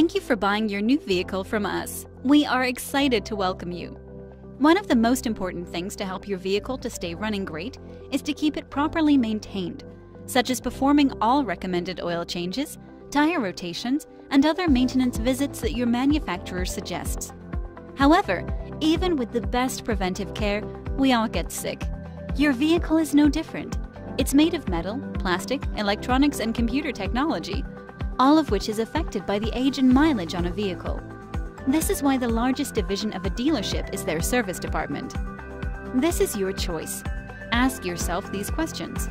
Thank you for buying your new vehicle from us. We are excited to welcome you. One of the most important things to help your vehicle to stay running great is to keep it properly maintained, such as performing all recommended oil changes, tire rotations, and other maintenance visits that your manufacturer suggests. However, even with the best preventive care, we all get sick. Your vehicle is no different. It's made of metal, plastic, electronics, and computer technology, all of which is affected by the age and mileage on a vehicle. This is why the largest division of a dealership is their service department. This is your choice. Ask yourself these questions.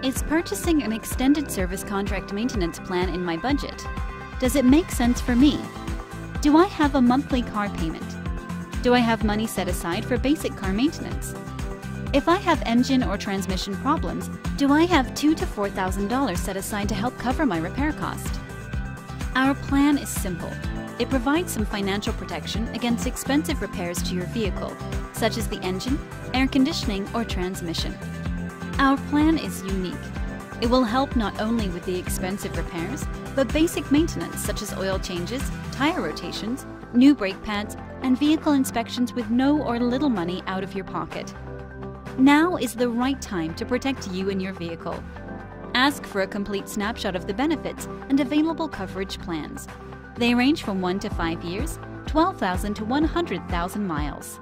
Is purchasing an extended service contract maintenance plan in my budget? Does it make sense for me? Do I have a monthly car payment? Do I have money set aside for basic car maintenance? If I have engine or transmission problems, do I have $2,000 to $4,000 set aside to help cover my repair cost? Our plan is simple. It provides some financial protection against expensive repairs to your vehicle, such as the engine, air conditioning, or transmission. Our plan is unique. It will help not only with the expensive repairs, but basic maintenance such as oil changes, tire rotations, new brake pads, and vehicle inspections with no or little money out of your pocket. Now is the right time to protect you and your vehicle. Ask for a complete snapshot of the benefits and available coverage plans. They range from 1 to 5 years, 12,000 to 100,000 miles.